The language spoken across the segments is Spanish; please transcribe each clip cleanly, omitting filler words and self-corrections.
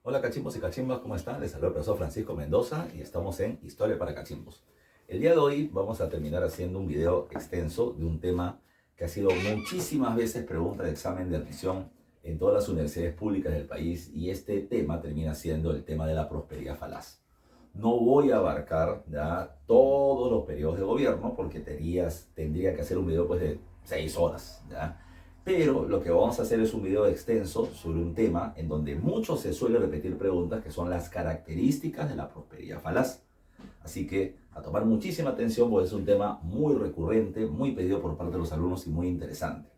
Hola cachimbos y cachimbas, ¿cómo están? Les saluda el profesor Francisco Mendoza y estamos en Historia para Cachimbos. El día de hoy vamos a terminar haciendo un video extenso de un tema que ha sido muchísimas veces pregunta de examen de admisión en todas las universidades públicas del país, y este tema termina siendo el tema de la prosperidad falaz. No voy a abarcar ya todos los periodos de gobierno porque tendría que hacer un video pues de 6 horas, ¿ya? Pero lo que vamos a hacer es un video extenso sobre un tema en donde mucho se suele repetir preguntas que son las características de la prosperidad falaz. Así que a tomar muchísima atención porque es un tema muy recurrente, muy pedido por parte de los alumnos y muy interesante.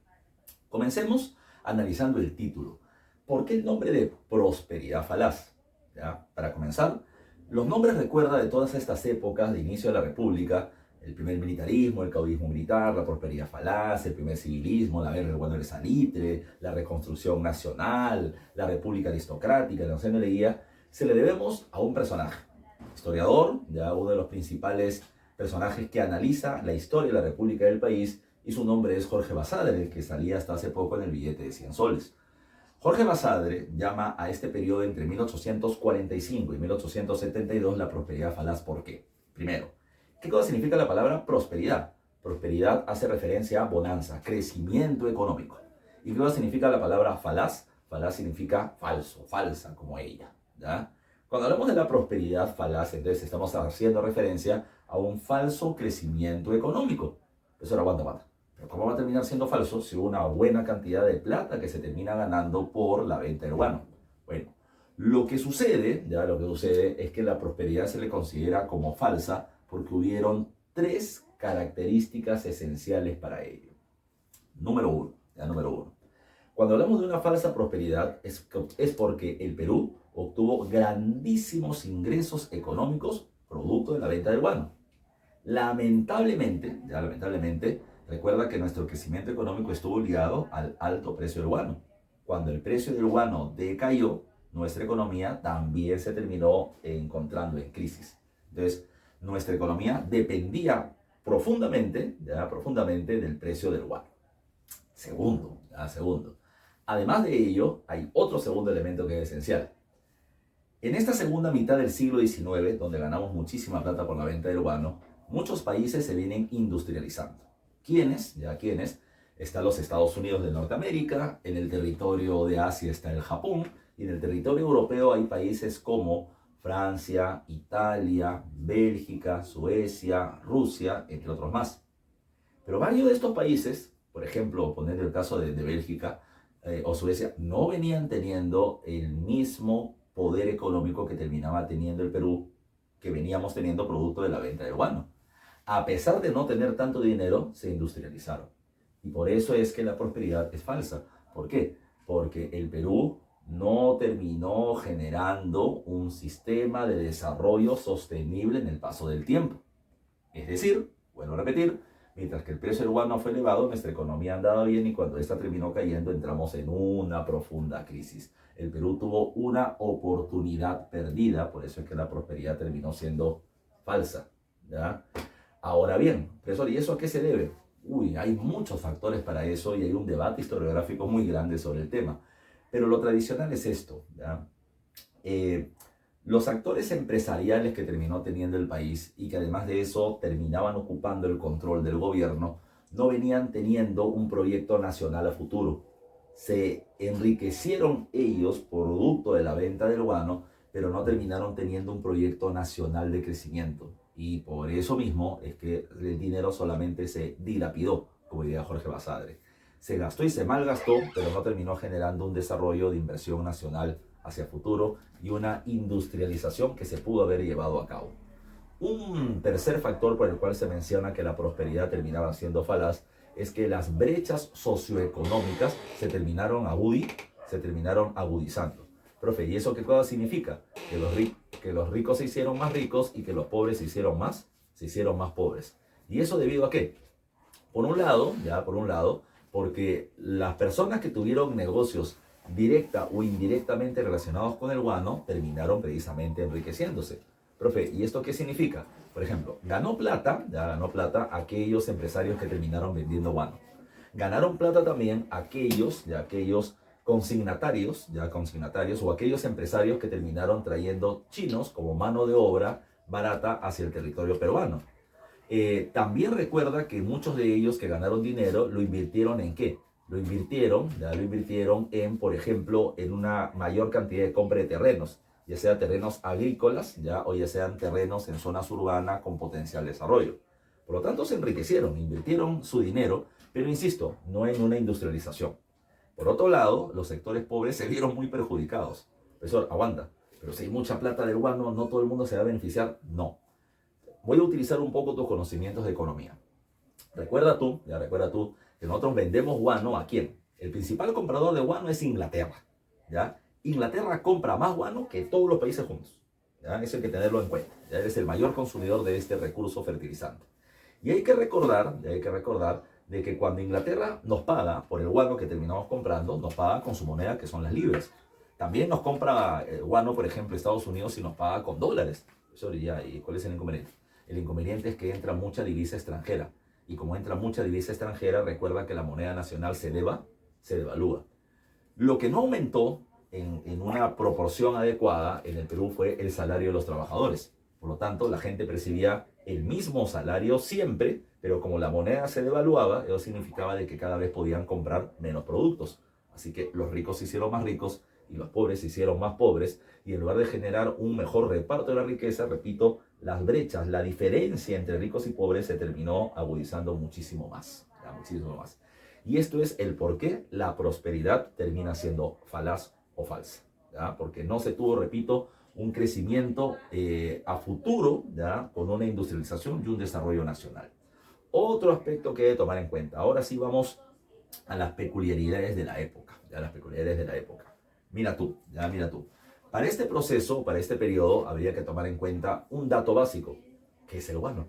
Comencemos analizando el título. ¿Por qué el nombre de prosperidad falaz? ¿Ya? Para comenzar, los nombres recuerdan de todas estas épocas de inicio de la República: el primer militarismo, el caudillismo militar, la prosperidad falaz, el primer civilismo, la guerra del Guano del Salitre, la reconstrucción nacional, la república aristocrática, la nación de Leguía. Se le debemos a un personaje, historiador, ya uno de los principales personajes que analiza la historia de la república del país, y su nombre es Jorge Basadre, el que salía hasta hace poco en el billete de 100 soles. Jorge Basadre llama a este periodo entre 1845 y 1872 la prosperidad falaz. ¿Por qué? Primero, ¿qué cosa significa la palabra prosperidad? Prosperidad hace referencia a bonanza, crecimiento económico. ¿Y qué cosa significa la palabra falaz? Falaz significa falso, falsa, como ella, ¿ya? Cuando hablamos de la prosperidad falaz, entonces estamos haciendo referencia a un falso crecimiento económico. Eso era aguanta. Pero ¿cómo va a terminar siendo falso si hubo una buena cantidad de plata que se termina ganando por la venta del guano? Bueno, lo que sucede es que la prosperidad se le considera como falsa porque hubieron tres características esenciales para ello. Número uno. Cuando hablamos de una falsa prosperidad es porque el Perú obtuvo grandísimos ingresos económicos producto de la venta del guano. Lamentablemente, recuerda que nuestro crecimiento económico estuvo ligado al alto precio del guano. Cuando el precio del guano decayó, nuestra economía también se terminó encontrando en crisis. Entonces, nuestra economía dependía profundamente del precio del guano. Segundo. Además de ello, hay otro segundo elemento que es esencial. En esta segunda mitad del siglo XIX, donde ganamos muchísima plata por la venta del guano, muchos países se vienen industrializando. ¿Quiénes? Están los Estados Unidos de Norteamérica, en el territorio de Asia está el Japón, y en el territorio europeo hay países como Francia, Italia, Bélgica, Suecia, Rusia, entre otros más. Pero varios de estos países, por ejemplo, poniendo el caso de Bélgica o Suecia, no venían teniendo el mismo poder económico que terminaba teniendo el Perú, que veníamos teniendo producto de la venta del guano. A pesar de no tener tanto dinero, se industrializaron. Y por eso es que la prosperidad es falsa. ¿Por qué? Porque el Perú no terminó generando un sistema de desarrollo sostenible en el paso del tiempo. Es decir, vuelvo a repetir, mientras que el precio del guano fue elevado, nuestra economía andaba bien, y cuando esta terminó cayendo entramos en una profunda crisis. El Perú tuvo una oportunidad perdida, por eso es que la prosperidad terminó siendo falsa, ¿ya? Ahora bien, profesor, ¿y eso a qué se debe? Hay muchos factores para eso y hay un debate historiográfico muy grande sobre el tema. Pero lo tradicional es esto, ¿ya? Los actores empresariales que terminó teniendo el país y que además de eso terminaban ocupando el control del gobierno, no venían teniendo un proyecto nacional a futuro. Se enriquecieron ellos producto de la venta del guano, pero no terminaron teniendo un proyecto nacional de crecimiento. Y por eso mismo es que el dinero solamente se dilapidó, como diría Jorge Basadre. Se gastó y se malgastó, pero no terminó generando un desarrollo de inversión nacional hacia futuro y una industrialización que se pudo haber llevado a cabo. Un tercer factor por el cual se menciona que la prosperidad terminaba siendo falaz es que las brechas socioeconómicas se terminaron agudizando. Profe, ¿y eso qué cosa significa? Que los ricos se hicieron más ricos y que los pobres se hicieron más pobres. ¿Y eso debido a qué? Por un lado, porque las personas que tuvieron negocios directa o indirectamente relacionados con el guano terminaron precisamente enriqueciéndose. Profe, ¿y esto qué significa? Por ejemplo, ganó plata aquellos empresarios que terminaron vendiendo guano. Ganaron plata también aquellos consignatarios, ya consignatarios, o aquellos empresarios que terminaron trayendo chinos como mano de obra barata hacia el territorio peruano. También recuerda que muchos de ellos que ganaron dinero lo invirtieron ¿en qué? Lo invirtieron en, por ejemplo, en una mayor cantidad de compra de terrenos, ya sea terrenos agrícolas, ya, o ya sean terrenos en zonas urbanas con potencial desarrollo. Por lo tanto, se enriquecieron, invirtieron su dinero, pero insisto, no en una industrialización. Por otro lado, los sectores pobres se vieron muy perjudicados. Profesor, aguanta, pero si hay mucha plata del guano, ¿no todo el mundo se va a beneficiar? No. Voy a utilizar un poco tus conocimientos de economía. Recuerda tú que nosotros vendemos guano ¿a quién? El principal comprador de guano es Inglaterra, ¿ya? Inglaterra compra más guano que todos los países juntos, ¿ya? Eso hay que tenerlo en cuenta, ¿ya? Es el mayor consumidor de este recurso fertilizante. Y hay que recordar de que cuando Inglaterra nos paga por el guano que terminamos comprando, nos paga con su moneda, que son las libras. También nos compra guano, por ejemplo, Estados Unidos, y nos paga con dólares. Eso ya, ¿y cuál es el inconveniente? El inconveniente es que entra mucha divisa extranjera. Y como entra mucha divisa extranjera, recuerda que la moneda nacional se devalúa. Lo que no aumentó en una proporción adecuada en el Perú fue el salario de los trabajadores. Por lo tanto, la gente percibía el mismo salario siempre, pero como la moneda se devaluaba, eso significaba de que cada vez podían comprar menos productos. Así que los ricos se hicieron más ricos y los pobres se hicieron más pobres, y en lugar de generar un mejor reparto de la riqueza, repito, las brechas, la diferencia entre ricos y pobres se terminó agudizando muchísimo más, ¿ya? Muchísimo más. Y esto es el por qué la prosperidad termina siendo falaz o falsa, ¿ya? Porque no se tuvo, repito, un crecimiento a futuro, ¿ya? Con una industrialización y un desarrollo nacional. Otro aspecto que hay que tomar en cuenta. Ahora sí vamos a las peculiaridades de la época, ¿ya? Las peculiaridades de la época. Mira tú, ya mira tú. Para este proceso, para este periodo, habría que tomar en cuenta un dato básico, que es el guano.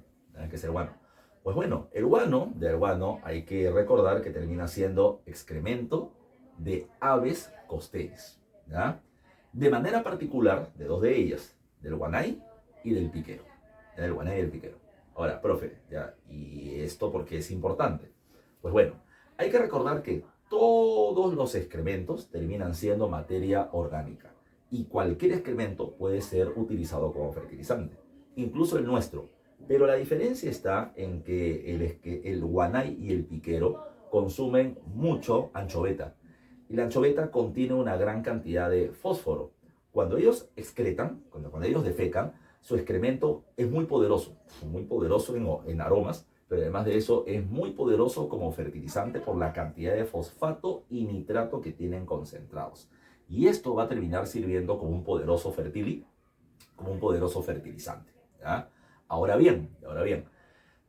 ¿Qué es el guano? Pues bueno, el guano hay que recordar que termina siendo excremento de aves costeras, ¿ya? De manera particular, de dos de ellas, del guanay y del piquero. ¿Ya? Del guanay y del piquero. Ahora, profe, ¿ya? ¿Y esto por qué es importante? Pues bueno, hay que recordar que todos los excrementos terminan siendo materia orgánica y cualquier excremento puede ser utilizado como fertilizante, incluso el nuestro. Pero la diferencia está en que el guanay y el piquero consumen mucho anchoveta, y la anchoveta contiene una gran cantidad de fósforo. Cuando ellos excretan, cuando ellos defecan, su excremento es muy poderoso en aromas, pero además de eso es muy poderoso como fertilizante por la cantidad de fosfato y nitrato que tienen concentrados. Y esto va a terminar sirviendo como un poderoso fertilizante, ¿ya? Ahora bien,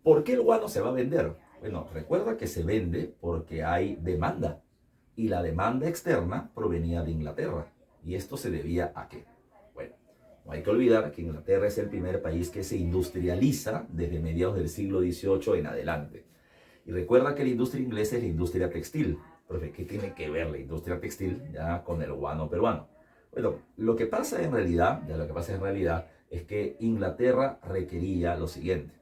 ¿por qué el guano se va a vender? Bueno, recuerda que se vende porque hay demanda, y la demanda externa provenía de Inglaterra. ¿Y esto se debía a qué? Bueno, no hay que olvidar que Inglaterra es el primer país que se industrializa desde mediados del siglo XVIII en adelante. Y recuerda que la industria inglesa es la industria textil. Profe, ¿qué tiene que ver la industria textil ya con el guano peruano? Bueno, lo que pasa en realidad es que Inglaterra requería lo siguiente.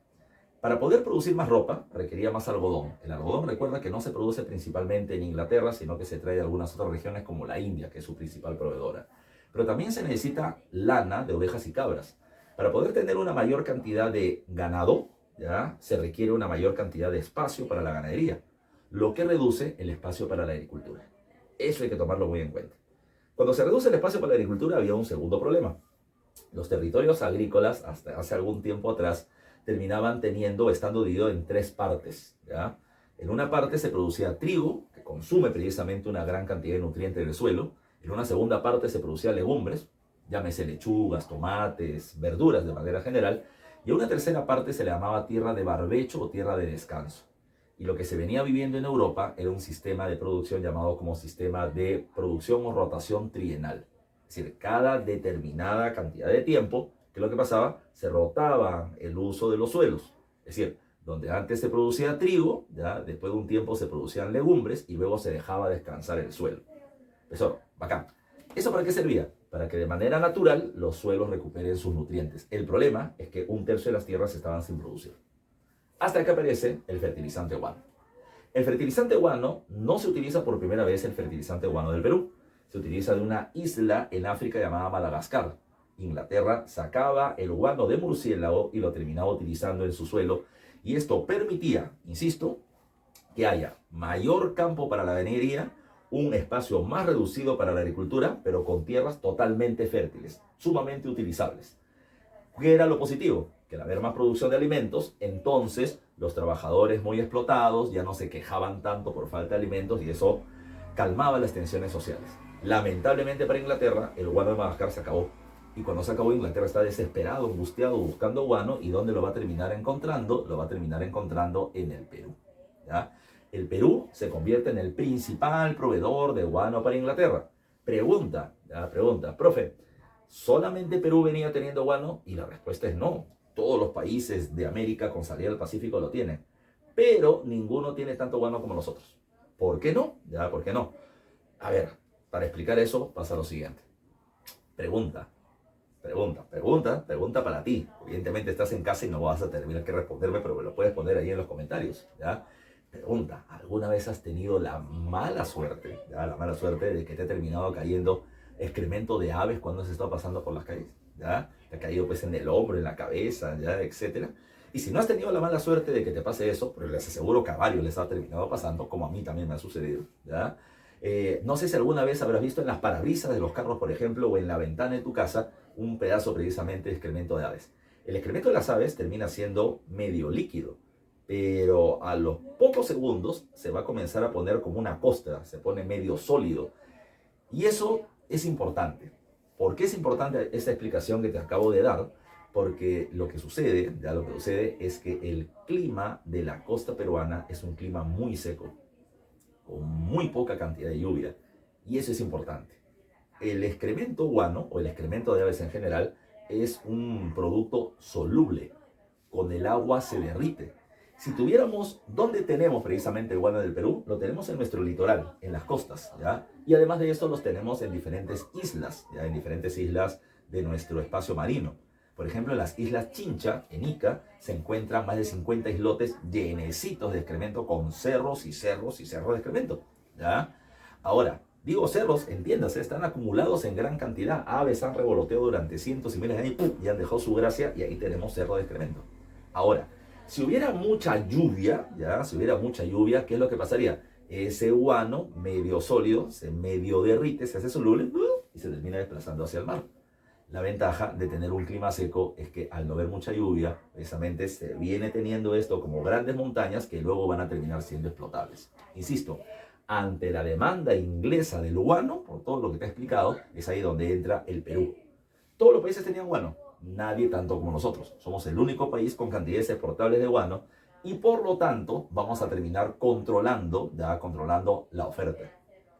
Para poder producir más ropa, requería más algodón. El algodón, recuerda que no se produce principalmente en Inglaterra, sino que se trae de algunas otras regiones como la India, que es su principal proveedora. Pero también se necesita lana de ovejas y cabras. Para poder tener una mayor cantidad de ganado, ¿ya? Se requiere una mayor cantidad de espacio para la ganadería, lo que reduce el espacio para la agricultura. Eso hay que tomarlo muy en cuenta. Cuando se reduce el espacio para la agricultura, había un segundo problema. Los territorios agrícolas, hasta hace algún tiempo atrás, terminaban estando divididos en tres partes, ¿ya? En una parte se producía trigo, que consume precisamente una gran cantidad de nutrientes del suelo. En una segunda parte se producían legumbres, llámese lechugas, tomates, verduras de manera general. Y a una tercera parte se le llamaba tierra de barbecho o tierra de descanso. Y lo que se venía viviendo en Europa era un sistema de producción llamado como sistema de producción o rotación trienal. Es decir, cada determinada cantidad de tiempo, ¿qué es lo que pasaba? Se rotaba el uso de los suelos. Es decir, donde antes se producía trigo, ¿ya? Después de un tiempo se producían legumbres y luego se dejaba descansar el suelo. Eso, bacán. ¿Eso para qué servía? Para que de manera natural los suelos recuperen sus nutrientes. El problema es que un tercio de las tierras estaban sin producir. Hasta que aparece el fertilizante guano. El fertilizante guano no se utiliza por primera vez el fertilizante guano del Perú. Se utiliza de una isla en África llamada Madagascar. Inglaterra sacaba el guano de murciélago y lo terminaba utilizando en su suelo. Y esto permitía, insisto, que haya mayor campo para la ganadería, un espacio más reducido para la agricultura, pero con tierras totalmente fértiles, sumamente utilizables. ¿Qué era lo positivo? Que al haber más producción de alimentos, entonces los trabajadores muy explotados ya no se quejaban tanto por falta de alimentos y eso calmaba las tensiones sociales. Lamentablemente para Inglaterra, el guano de Madagascar se acabó. Y cuando se acabó, Inglaterra está desesperado, angustiado, buscando guano. ¿Y dónde lo va a terminar encontrando? Lo va a terminar encontrando en el Perú. ¿Ya? El Perú se convierte en el principal proveedor de guano para Inglaterra. Pregunta, profe, ¿solamente Perú venía teniendo guano? Y la respuesta es no. Todos los países de América con salida al Pacífico lo tienen. Pero ninguno tiene tanto guano como nosotros. ¿Por qué no? ¿Ya? ¿Por qué no? A ver, para explicar eso pasa lo siguiente. Pregunta para ti. Evidentemente estás en casa y no vas a tener que responderme, pero me lo puedes poner ahí en los comentarios, ¿ya? Pregunta, ¿alguna vez has tenido la mala suerte, ¿ya? La mala suerte de que te ha terminado cayendo excremento de aves cuando has estado pasando por las calles, ¿ya? Te ha caído pues en el hombro, en la cabeza, ¿ya? Etcétera. Y si no has tenido la mala suerte de que te pase eso, pero les aseguro que a varios les ha terminado pasando, como a mí también me ha sucedido, ¿ya? No sé si alguna vez habrás visto en las parabrisas de los carros, por ejemplo, o en la ventana de tu casa, un pedazo precisamente de excremento de aves. El excremento de las aves termina siendo medio líquido, pero a los pocos segundos se va a comenzar a poner como una costra, se pone medio sólido. Y eso es importante. ¿Por qué es importante esta explicación que te acabo de dar? Porque lo que sucede es que el clima de la costa peruana es un clima muy seco, con muy poca cantidad de lluvia, y eso es importante. El excremento guano, o el excremento de aves en general, es un producto soluble. Con el agua se derrite. Si tuviéramos, ¿dónde tenemos precisamente el guano del Perú? Lo tenemos en nuestro litoral, en las costas, ¿ya? Y además de eso los tenemos en diferentes islas, ¿ya? En diferentes islas de nuestro espacio marino. Por ejemplo, en las islas Chincha, en Ica, se encuentran más de 50 islotes llenecitos de excremento, con cerros y cerros y cerros de excremento, ¿ya? Ahora, digo cerros, entiéndase, están acumulados en gran cantidad. Aves han revoloteado durante cientos y miles de años y han dejado su gracia, y ahí tenemos cerro de excremento. Ahora, si hubiera mucha lluvia, ¿ya? Si hubiera mucha lluvia, ¿qué es lo que pasaría? Ese guano medio sólido se medio derrite, se hace soluble y se termina desplazando hacia el mar. La ventaja de tener un clima seco es que al no haber mucha lluvia, precisamente se viene teniendo esto como grandes montañas que luego van a terminar siendo explotables. Insisto, ante la demanda inglesa del guano, por todo lo que te he explicado, es ahí donde entra el Perú. Todos los países tenían guano, nadie tanto como nosotros. Somos el único país con cantidades exportables de guano y por lo tanto vamos a terminar controlando la oferta.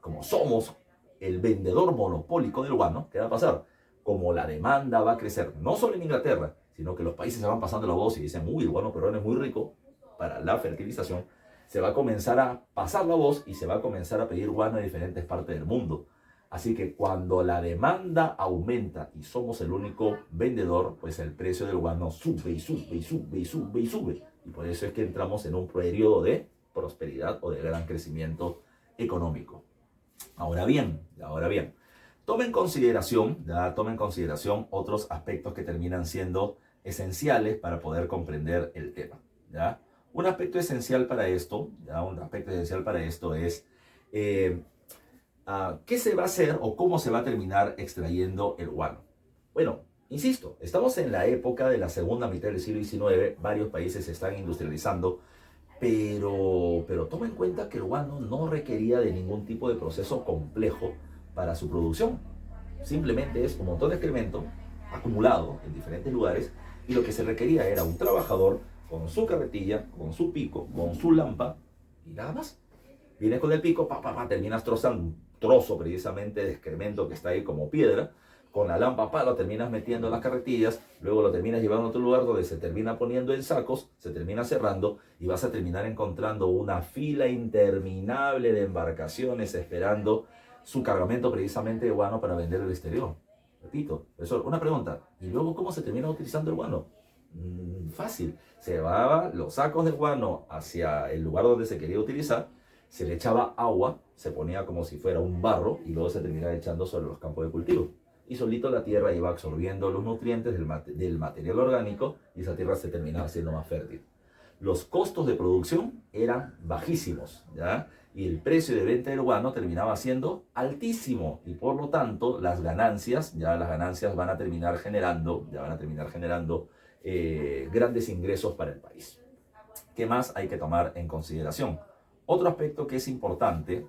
Como somos el vendedor monopólico del guano, ¿qué va a pasar? Como la demanda va a crecer, no solo en Inglaterra, sino que los países se van pasando la voz y dicen, uy, el guano peruano es muy rico para la fertilización, se va a comenzar a pasar la voz y se va a comenzar a pedir guano en diferentes partes del mundo. Así que cuando la demanda aumenta y somos el único vendedor, pues el precio del guano sube y sube y sube y sube y sube. Y por eso es que entramos en un periodo de prosperidad o de gran crecimiento económico. Ahora bien, toma en consideración otros aspectos que terminan siendo esenciales para poder comprender el tema, ¿ya? Un aspecto esencial para esto, es ¿qué se va a hacer o cómo se va a terminar extrayendo el guano? Bueno, insisto, estamos en la época de la segunda mitad del siglo XIX, varios países se están industrializando, pero toma en cuenta que el guano no requería de ningún tipo de proceso complejo para su producción. Simplemente es un montón de excremento acumulado en diferentes lugares y lo que se requería era un trabajador con su carretilla, con su pico, con su lampa y nada más. Vienes con el pico, terminas trozando un trozo precisamente de excremento que está ahí como piedra. Con la lámpara lo terminas metiendo en las carretillas, luego lo terminas llevando a otro lugar donde se termina poniendo en sacos, se termina cerrando y vas a terminar encontrando una fila interminable de embarcaciones esperando su cargamento precisamente de guano para vender al exterior. Repito, eso, una pregunta, ¿y luego cómo se termina utilizando el guano? Fácil. Se llevaba los sacos de guano hacia el lugar donde se quería utilizar, se le echaba agua, se ponía como si fuera un barro y luego se terminaba echando sobre los campos de cultivo. Y solito la tierra iba absorbiendo los nutrientes del material orgánico y esa tierra se terminaba siendo más fértil. Los costos de producción eran bajísimos, ¿ya? Y el precio de venta del guano terminaba siendo altísimo y por lo tanto las ganancias van a terminar generando, grandes ingresos para el país. ¿Qué más hay que tomar en consideración? Otro aspecto que es importante,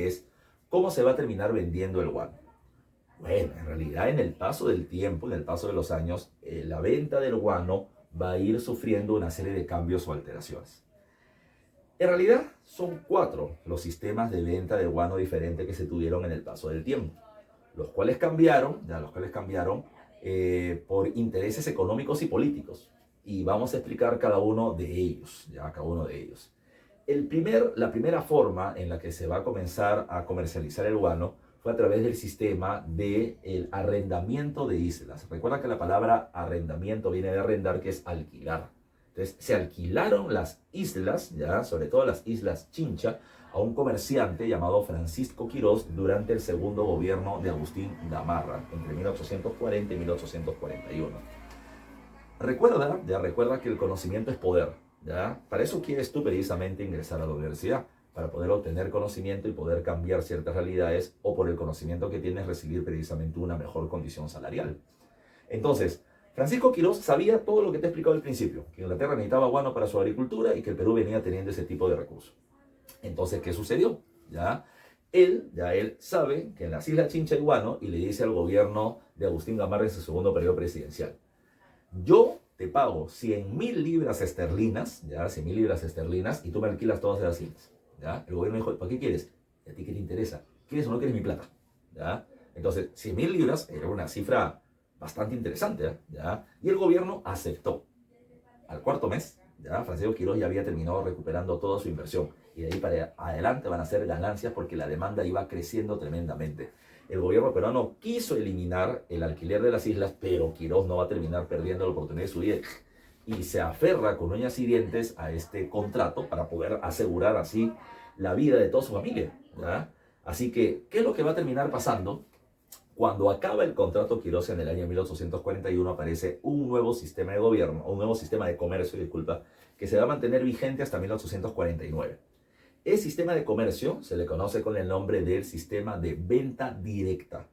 es cómo se va a terminar vendiendo el guano. Bueno, en realidad en el paso del tiempo, en el paso de los años, la venta del guano va a ir sufriendo una serie de cambios o alteraciones. En realidad son 4 los sistemas de venta de guano diferentes que se tuvieron en el paso del tiempo, los cuales cambiaron por intereses económicos y políticos. Y vamos a explicar cada uno de ellos, La primera forma en la que se va a comenzar a comercializar el guano fue a través del sistema del arrendamiento de islas. Recuerda que la palabra arrendamiento viene de arrendar, que es alquilar. Entonces se alquilaron las islas, sobre todo las islas Chincha, a un comerciante llamado Francisco Quirós durante el segundo gobierno de Agustín Gamarra, entre 1840 y 1841. Recuerda que el conocimiento es poder, ¿ya? Para eso quieres tú precisamente ingresar a la universidad, para poder obtener conocimiento y poder cambiar ciertas realidades, o por el conocimiento que tienes recibir precisamente una mejor condición salarial. Entonces, Francisco Quirós sabía todo lo que te he explicado al principio, que Inglaterra necesitaba guano para su agricultura y que el Perú venía teniendo ese tipo de recursos. Entonces, ¿qué sucedió? Él sabe que en las islas Chincha hay guano y le dice al gobierno de Agustín Gamarra en su segundo periodo presidencial: yo te pago 100.000 libras esterlinas, 100.000 libras esterlinas, y tú me alquilas todas las islas, ¿ya? El gobierno dijo: ¿para qué quieres? ¿Y a ti qué te interesa? ¿Quieres o no quieres mi plata? ¿Ya? Entonces, 100.000 libras era una cifra bastante interesante, ¿ya? Y el gobierno aceptó. Al cuarto mes, Francisco Quirós ya había terminado recuperando toda su inversión. Y de ahí para adelante van a ser ganancias porque la demanda iba creciendo tremendamente. El gobierno peruano quiso eliminar el alquiler de las islas, pero Quirós no va a terminar perdiendo la oportunidad de su vida. Y se aferra con uñas y dientes a este contrato para poder asegurar así la vida de toda su familia, ¿ya? Así que, ¿qué es lo que va a terminar pasando? Cuando acaba el contrato Quirós en el año 1841, aparece un nuevo sistema de gobierno, un nuevo sistema de comercio, que se va a mantener vigente hasta 1849. El sistema de comercio se le conoce con el nombre del sistema de venta directa,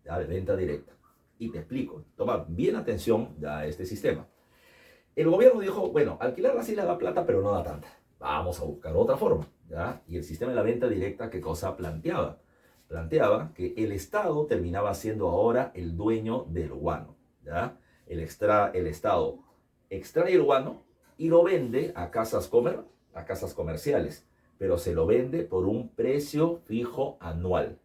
de venta directa. Y te explico, toma bien atención a este sistema. El gobierno dijo: bueno, alquilar las islas da plata, pero no da tanta. Vamos a buscar otra forma, ¿ya? Y el sistema de la venta directa, ¿qué cosa planteaba? Planteaba que el Estado terminaba siendo ahora el dueño del guano, ¿ya? El Estado extrae el guano y lo vende a casas comerciales, pero se lo vende por un precio fijo anual.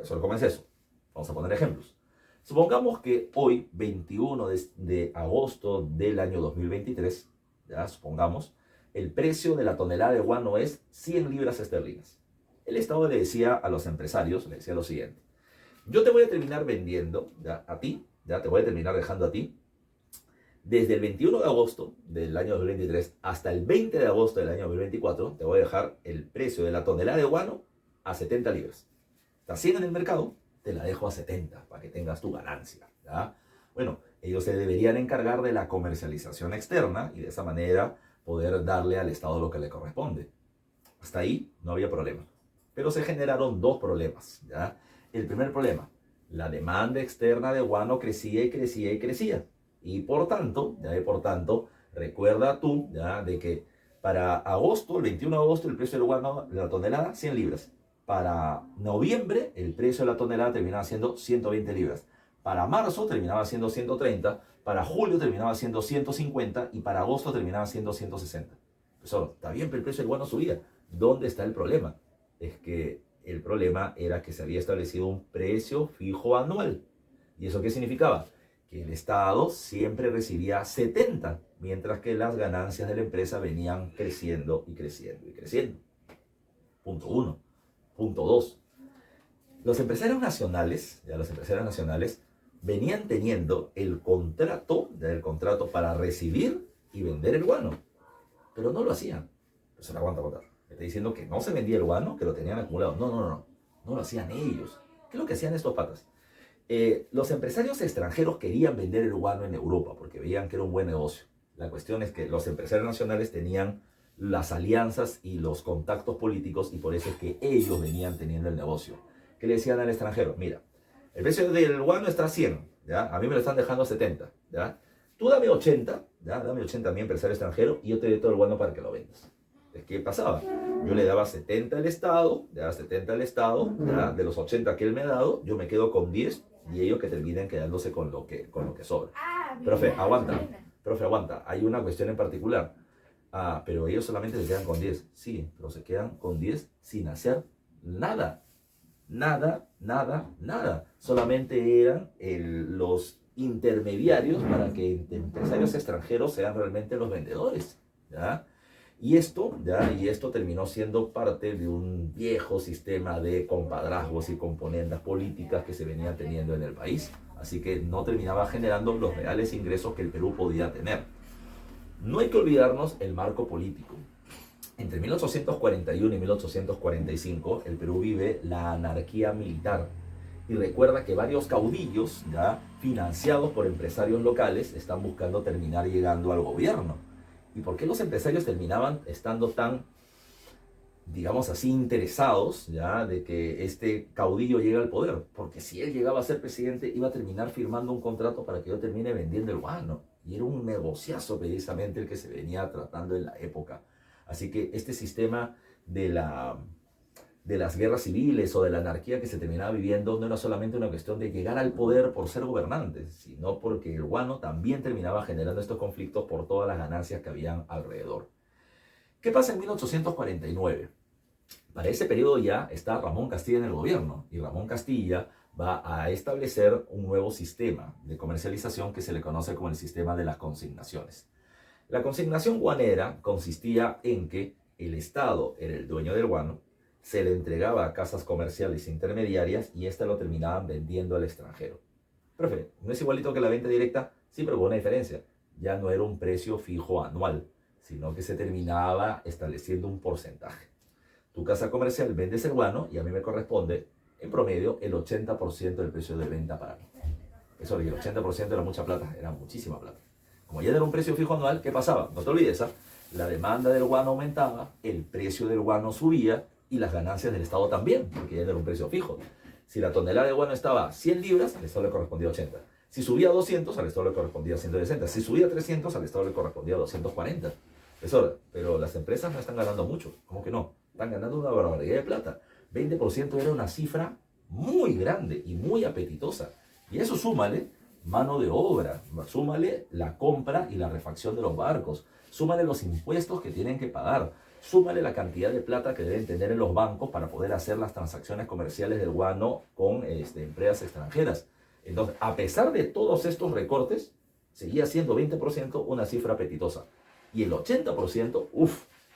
¿Cómo es eso? Vamos a poner ejemplos. Supongamos que hoy, 21 de agosto del año 2023, supongamos, el precio de la tonelada de guano es 100 libras esterlinas. El Estado le decía a los empresarios, le decía lo siguiente: yo te voy a terminar vendiendo a ti, te voy a terminar dejando a ti, desde el 21 de agosto del año 2023 hasta el 20 de agosto del año 2024, te voy a dejar el precio de la tonelada de guano a 70 libras. Está 100 en el mercado, te la dejo a 70 para que tengas tu ganancia, ¿ya? Bueno, ellos se deberían encargar de la comercialización externa y de esa manera poder darle al Estado lo que le corresponde. Hasta ahí no había problema. Pero se generaron 2 problemas, ¿ya? El primer problema: la demanda externa de guano crecía y crecía y crecía. Y por tanto, recuerda tú, de que para agosto, el 21 de agosto, el precio del guano de la tonelada, 100 libras. Para noviembre, el precio de la tonelada terminaba siendo 120 libras. Para marzo terminaba siendo 130, para julio terminaba siendo 150 y para agosto terminaba siendo 160. Profesor, está bien, pero el precio del guano subía. ¿Dónde está el problema? Es que el problema era que se había establecido un precio fijo anual. ¿Y eso qué significaba? Que el Estado siempre recibía 70, mientras que las ganancias de la empresa venían creciendo y creciendo y creciendo. Punto 1. Punto 2. Los empresarios nacionales venían teniendo el contrato para recibir y vender el guano, pero no lo hacían. Pues ahora aguanta. Me está diciendo que no se vendía el guano, que lo tenían acumulado. No lo hacían ellos. ¿Qué es lo que hacían estos patas? Los empresarios extranjeros querían vender el guano en Europa porque veían que era un buen negocio. La cuestión es que los empresarios nacionales tenían las alianzas y los contactos políticos y por eso es que ellos venían teniendo el negocio. ¿Qué le decían al extranjero? Mira, el precio del guano está a 100, ¿ya? A mí me lo están dejando a 70, ¿ya? Tú dame 80, ¿ya? Dame 80 a mi empresario extranjero y yo te doy todo el guano para que lo vendas. ¿Qué pasaba? Yo le daba 70 al Estado, ¿ya? 70 al Estado, ¿ya? De los 80 que él me ha dado, yo me quedo con 10 y ellos que terminen quedándose con lo que sobra. Profe, aguanta, hay una cuestión en particular. Pero ellos solamente se quedan con 10. Sí, pero se quedan con 10 sin hacer nada. Nada. Solamente eran los intermediarios para que empresarios extranjeros sean realmente los vendedores, ¿ya? Y esto terminó siendo parte de un viejo sistema de compadrazgos y componendas políticas que se venían teniendo en el país. Así que no terminaba generando los reales ingresos que el Perú podía tener. No hay que olvidarnos el marco político. Entre 1841 y 1845, el Perú vive la anarquía militar. Y recuerda que varios caudillos, ya financiados por empresarios locales, están buscando terminar llegando al gobierno. ¿Y por qué los empresarios terminaban estando tan, digamos así, interesados, ya, de que este caudillo llegue al poder? Porque si él llegaba a ser presidente, iba a terminar firmando un contrato para que yo termine vendiendo el guano. Y era un negociazo precisamente el que se venía tratando en la época. Así que este sistema de las guerras civiles o de la anarquía que se terminaba viviendo no era solamente una cuestión de llegar al poder por ser gobernantes, sino porque el guano también terminaba generando estos conflictos por todas las ganancias que habían alrededor. ¿Qué pasa en 1849? Para ese periodo ya está Ramón Castilla en el gobierno y Ramón Castilla va a establecer un nuevo sistema de comercialización que se le conoce como el sistema de las consignaciones. La consignación guanera consistía en que el Estado era el dueño del guano, se le entregaba a casas comerciales intermediarias y ésta lo terminaban vendiendo al extranjero. Profe, ¿no es igualito que la venta directa? Sí, pero con una diferencia. Ya no era un precio fijo anual, sino que se terminaba estableciendo un porcentaje. Tu casa comercial vendes el guano y a mí me corresponde, en promedio, el 80% del precio de venta para mí. Eso, el 80% era mucha plata, era muchísima plata. Como ya era un precio fijo anual, ¿qué pasaba? No te olvides, la demanda del guano aumentaba, el precio del guano subía y las ganancias del Estado también, porque ya era un precio fijo. Si la tonelada de guano estaba a 100 libras, al Estado le correspondía 80. Si subía a 200, al Estado le correspondía 160. Si subía a 300, al Estado le correspondía 240. Pero las empresas no están ganando mucho. ¿Cómo que no? Están ganando una barbaridad de plata. 20% era una cifra muy grande y muy apetitosa. Y eso súmale mano de obra, súmale la compra y la refacción de los barcos, súmale los impuestos que tienen que pagar, súmale la cantidad de plata que deben tener en los bancos para poder hacer las transacciones comerciales del guano con empresas extranjeras. Entonces, a pesar de todos estos recortes, seguía siendo 20% una cifra apetitosa. Y el 80%,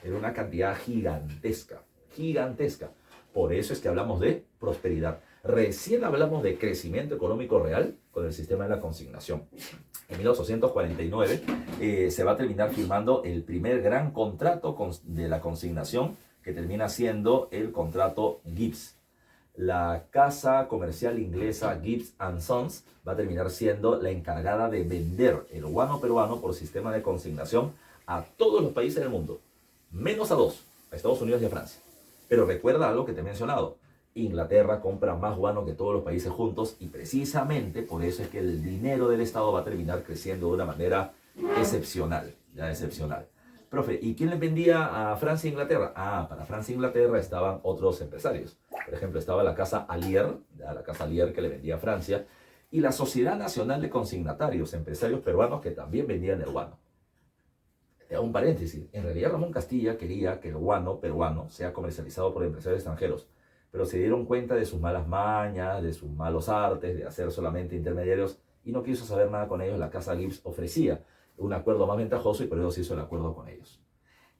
era una cantidad gigantesca, gigantesca. Por eso es que hablamos de prosperidad. Recién hablamos de crecimiento económico real con el sistema de la consignación. En 1849 se va a terminar firmando el primer gran contrato de la consignación, que termina siendo el contrato Gibbs. La casa comercial inglesa Gibbs & Sons va a terminar siendo la encargada de vender el guano peruano por sistema de consignación a todos los países del mundo, menos a dos, a Estados Unidos y a Francia. Pero recuerda algo que te he mencionado. Inglaterra compra más guano que todos los países juntos y precisamente por eso es que el dinero del Estado va a terminar creciendo de una manera excepcional, ya excepcional. Profe, ¿y quién le vendía a Francia e Inglaterra? Para Francia e Inglaterra estaban otros empresarios. Por ejemplo, estaba la casa Alier, la casa Alier que le vendía a Francia, y la Sociedad Nacional de Consignatarios, empresarios peruanos que también vendían el guano. Un paréntesis, en realidad Ramón Castilla quería que el guano peruano sea comercializado por empresarios extranjeros, pero se dieron cuenta de sus malas mañas, de sus malos artes, de hacer solamente intermediarios, y no quiso saber nada con ellos. La casa Gibbs ofrecía un acuerdo más ventajoso y por eso se hizo el acuerdo con ellos.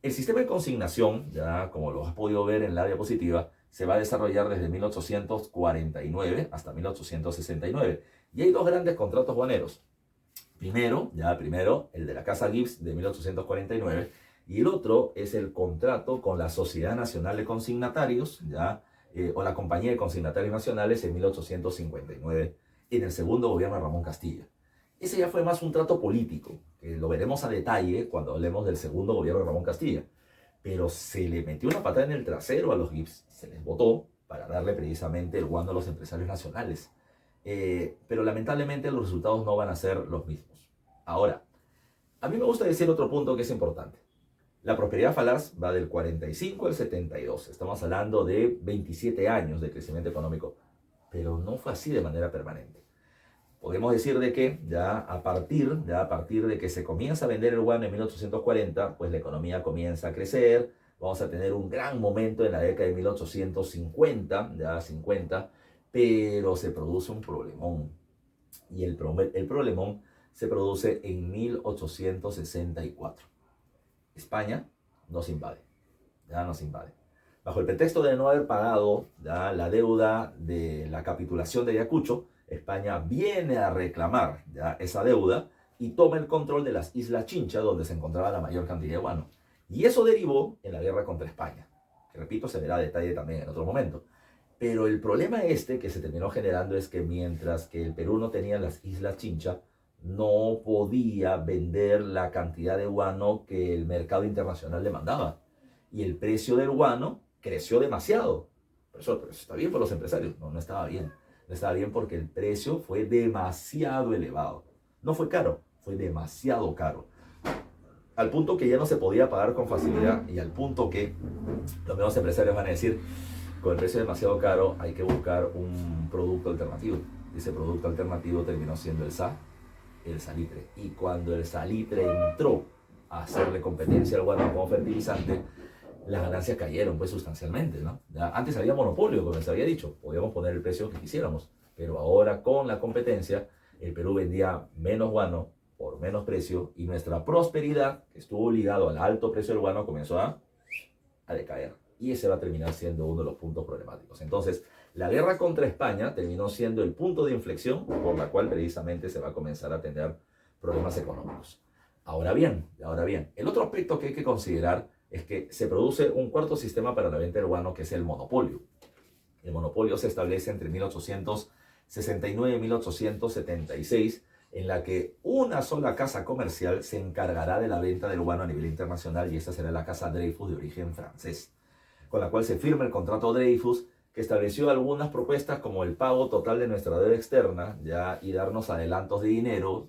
El sistema de consignación, ya como lo has podido ver en la diapositiva, se va a desarrollar desde 1849 hasta 1869. Y hay dos grandes contratos guaneros. Primero, el de la Casa Gibbs de 1849, y el otro es el contrato con la Sociedad Nacional de Consignatarios, o la Compañía de Consignatarios Nacionales en 1859, en el segundo gobierno de Ramón Castilla. Ese ya fue más un trato político, que lo veremos a detalle cuando hablemos del segundo gobierno de Ramón Castilla. Pero se le metió una patada en el trasero a los Gibbs, se les votó para darle precisamente el guano a los empresarios nacionales. Pero lamentablemente los resultados no van a ser los mismos. Ahora, a mí me gusta decir otro punto que es importante. La prosperidad falaz va del 45 al 72. Estamos hablando de 27 años de crecimiento económico, pero no fue así de manera permanente. Podemos decir de que ya a partir de que se comienza a vender el guano en 1840, pues la economía comienza a crecer. Vamos a tener un gran momento en la década de 1850, pero se produce un problemón. Y el problemón se produce en 1864. España nos invade. Bajo el pretexto de no haber pagado la deuda de la capitulación de Ayacucho, España viene a reclamar esa deuda y toma el control de las Islas Chincha, donde se encontraba la mayor cantidad de guano. Y eso derivó en la guerra contra España, que repito, se verá a detalle también en otro momento. Pero el problema que se terminó generando es que mientras que el Perú no tenía las Islas Chincha, no podía vender la cantidad de guano que el mercado internacional demandaba. Y el precio del guano creció demasiado. Pero eso está bien por los empresarios. No estaba bien. No estaba bien porque el precio fue demasiado elevado. No fue caro, fue demasiado caro. Al punto que ya no se podía pagar con facilidad y al punto que los mismos empresarios van a decir, con el precio demasiado caro hay que buscar un producto alternativo. Ese producto alternativo terminó siendo el salitre. Y cuando el salitre entró a hacerle competencia al guano como fertilizante, las ganancias cayeron pues sustancialmente, ¿no? Antes había monopolio, como les había dicho, podíamos poner el precio que quisiéramos, pero ahora con la competencia, el Perú vendía menos guano por menos precio y nuestra prosperidad, que estuvo ligado al alto precio del guano, comenzó a decaer. Y ese va a terminar siendo uno de los puntos problemáticos. Entonces, la guerra contra España terminó siendo el punto de inflexión por la cual precisamente se va a comenzar a tener problemas económicos. Ahora bien, el otro aspecto que hay que considerar es que se produce un cuarto sistema para la venta del guano, que es el monopolio. El monopolio se establece entre 1869 y 1876, en la que una sola casa comercial se encargará de la venta del guano a nivel internacional, y esta será la Casa Dreyfus de origen francés, con la cual se firma el contrato Dreyfus, que estableció algunas propuestas como el pago total de nuestra deuda externa y darnos adelantos de dinero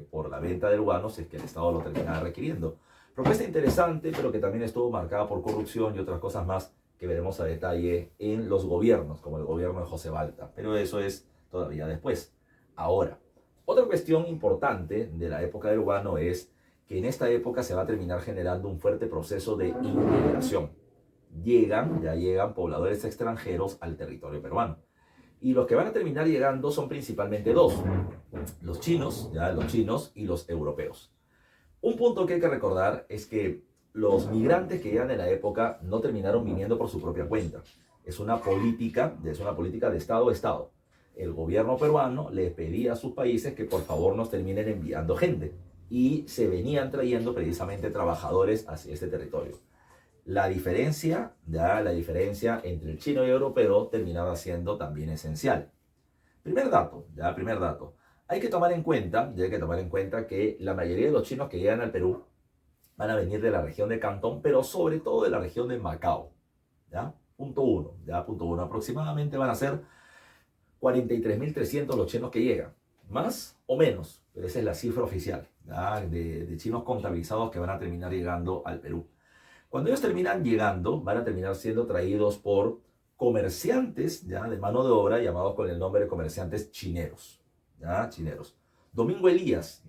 por la venta del guano si es que el Estado lo terminaba requiriendo. Propuesta interesante, pero que también estuvo marcada por corrupción y otras cosas más que veremos a detalle en los gobiernos, como el gobierno de José Balta. Pero eso es todavía después. Ahora, otra cuestión importante de la época del guano es que en esta época se va a terminar generando un fuerte proceso de inmigración. Llegan pobladores extranjeros al territorio peruano. Y los que van a terminar llegando son principalmente dos: los chinos y los europeos. Un punto que hay que recordar es que los migrantes que llegan en la época no terminaron viniendo por su propia cuenta. Es una política de Estado a Estado. El gobierno peruano le pedía a sus países que por favor nos terminen enviando gente. Y se venían trayendo precisamente trabajadores hacia este territorio. La diferencia entre el chino y el europeo terminaba siendo también esencial. Primer dato. Hay que tomar en cuenta que la mayoría de los chinos que llegan al Perú van a venir de la región de Cantón, pero sobre todo de la región de Macao. Punto uno. Aproximadamente van a ser 43.300 los chinos que llegan. Más o menos, pero esa es la cifra oficial de chinos contabilizados que van a terminar llegando al Perú. Cuando ellos terminan llegando, van a terminar siendo traídos por comerciantes de mano de obra llamados con el nombre de comerciantes chineros. Domingo Elías,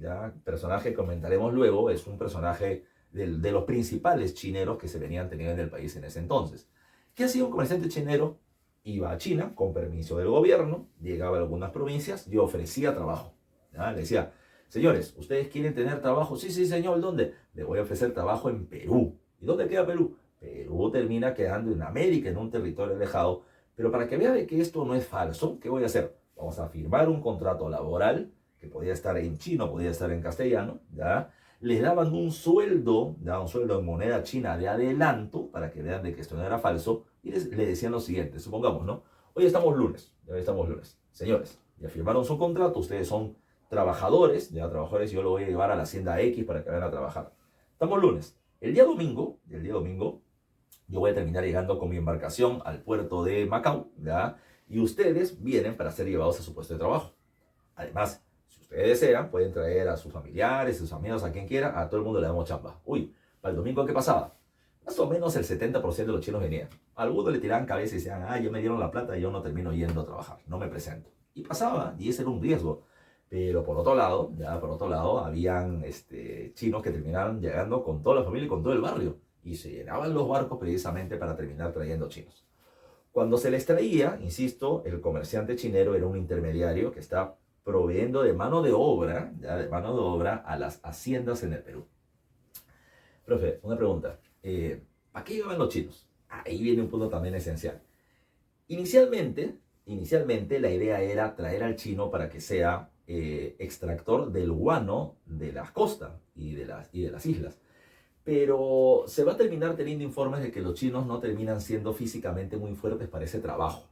personaje que comentaremos luego, es un personaje de los principales chineros que se venían teniendo en el país en ese entonces. ¿Qué hacía un comerciante chinero? Iba a China con permiso del gobierno, llegaba a algunas provincias y ofrecía trabajo. Le decía: señores, ¿ustedes quieren tener trabajo? Sí, señor, ¿dónde? Le voy a ofrecer trabajo en Perú. ¿Y dónde queda Perú? Perú termina quedando en América, en un territorio alejado. Pero para que vea de que esto no es falso, ¿qué voy a hacer? Vamos a firmar un contrato laboral, que podía estar en chino, podía estar en castellano, ¿ya? Les daban un sueldo, ¿ya? Un sueldo en moneda china de adelanto, para que vean de que esto no era falso, y le decían lo siguiente, supongamos, ¿no? Hoy estamos lunes, ya estamos lunes. Señores, ya firmaron su contrato, ustedes son trabajadores, ya trabajadores, yo lo voy a llevar a la hacienda X para que vayan a trabajar. Estamos lunes. El día domingo, yo voy a terminar llegando con mi embarcación al puerto de Macao, ¿ya? Y ustedes vienen para ser llevados a su puesto de trabajo. Además, si ustedes desean, pueden traer a sus familiares, a sus amigos, a quien quiera, a todo el mundo le damos chamba. Uy, para el domingo, ¿qué pasaba? Más o menos el 70% de los chinos venían. Algunos le tiraban cabeza y decían, ya me dieron la plata y yo no termino yendo a trabajar, no me presento. Y pasaba, y ese era un riesgo. Pero por otro lado, habían chinos que terminaban llegando con toda la familia y con todo el barrio. Y se llenaban los barcos precisamente para terminar trayendo chinos. Cuando se les traía, insisto, el comerciante chinero era un intermediario que está proveyendo de mano de obra, ¿ya? De mano de obra a las haciendas en el Perú. Profe, una pregunta. ¿Para qué llegaban los chinos? Ahí viene un punto también esencial. Inicialmente la idea era traer al chino para que sea extractor del guano de las costas y de las islas. Pero se va a terminar teniendo informes de que los chinos no terminan siendo físicamente muy fuertes para ese trabajo.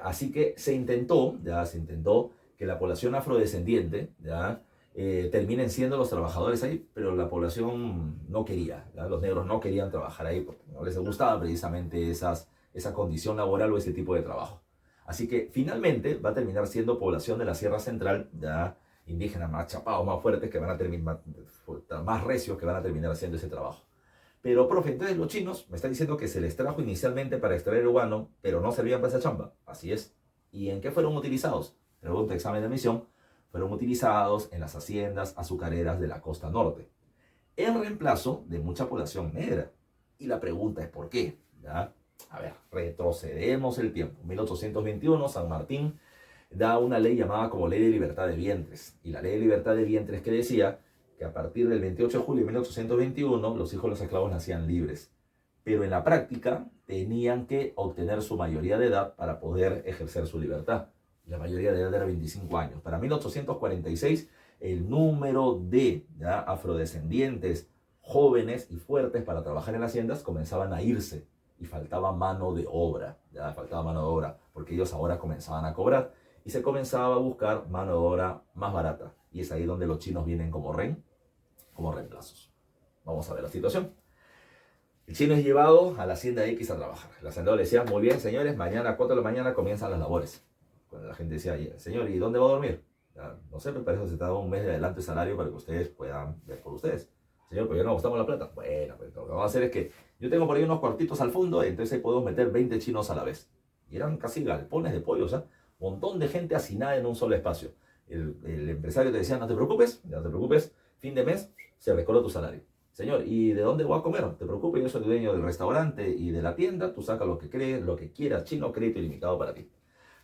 Así que se intentó que la población afrodescendiente, terminen siendo los trabajadores ahí, pero la población no quería, ¿ya? Los negros no querían trabajar ahí porque no les gustaba precisamente esa condición laboral o ese tipo de trabajo. Así que finalmente va a terminar siendo población de la Sierra Central, ya indígenas más chapados, más fuertes, que van a terminar más recios, que van a terminar haciendo ese trabajo. Pero, profe, entonces los chinos me están diciendo que se les trajo inicialmente para extraer el guano, pero no servían para esa chamba. Así es. ¿Y en qué fueron utilizados? Pregunta, examen de admisión. Fueron utilizados en las haciendas azucareras de la costa norte, en reemplazo de mucha población negra. Y la pregunta es ¿por qué? ¿Ya? A ver, retrocedemos el tiempo. 1821, San Martín da una ley llamada como Ley de Libertad de Vientres. Y la Ley de Libertad de Vientres que decía que a partir del 28 de julio de 1821 los hijos de los esclavos nacían libres. Pero en la práctica tenían que obtener su mayoría de edad para poder ejercer su libertad. La mayoría de edad era 25 años. Para 1846 el número de afrodescendientes jóvenes y fuertes para trabajar en las haciendas comenzaban a irse. Y faltaba mano de obra, porque ellos ahora comenzaban a cobrar y se comenzaba a buscar mano de obra más barata. Y es ahí donde los chinos vienen como reemplazos. Vamos a ver la situación. El chino es llevado a la hacienda X a trabajar. El hacendado le decía, muy bien, señores, mañana a 4 de la mañana comienzan las labores. Cuando la gente decía, señor, ¿y dónde va a dormir? No sé, me parece que se te da un mes de adelanto de salario para que ustedes puedan ver por ustedes. Señor, pero ya no gastamos la plata. Bueno, pues lo que vamos a hacer es que yo tengo por ahí unos cuartitos al fondo, entonces ahí podemos meter 20 chinos a la vez. Y eran casi galpones de pollo, o sea, un montón de gente hacinada en un solo espacio. El empresario te decía, no te preocupes, fin de mes se recorta tu salario. Señor, ¿y de dónde voy a comer? No te preocupes, yo soy el dueño del restaurante y de la tienda, tú sacas lo que quieras, chino, crédito ilimitado para ti.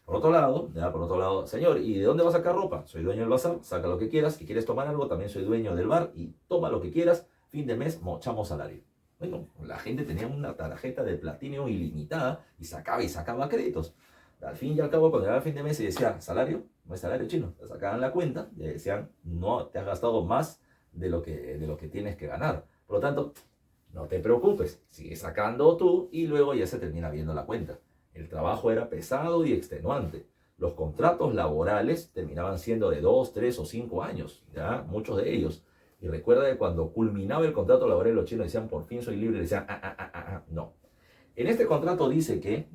Por otro lado, señor, ¿y de dónde vas a sacar ropa? Soy dueño del bazar, saca lo que quieras. Si quieres tomar algo, también soy dueño del bar y toma lo que quieras. Fin de mes, mochamos salario. Bueno, la gente tenía una tarjeta de platino ilimitada y sacaba créditos. Al fin y al cabo, cuando llegaba el fin de mes y decía, salario, no es salario chino. Te sacaban la cuenta y decían, no, te has gastado más de lo que tienes que ganar. Por lo tanto, no te preocupes, sigue sacando tú y luego ya se termina viendo la cuenta. El trabajo era pesado y extenuante. Los contratos laborales terminaban siendo de 2, 3 o 5 años, ¿ya? Muchos de ellos. Y recuerda que cuando culminaba el contrato laboral, los chinos decían, por fin soy libre, y decían, no. En este contrato dice que,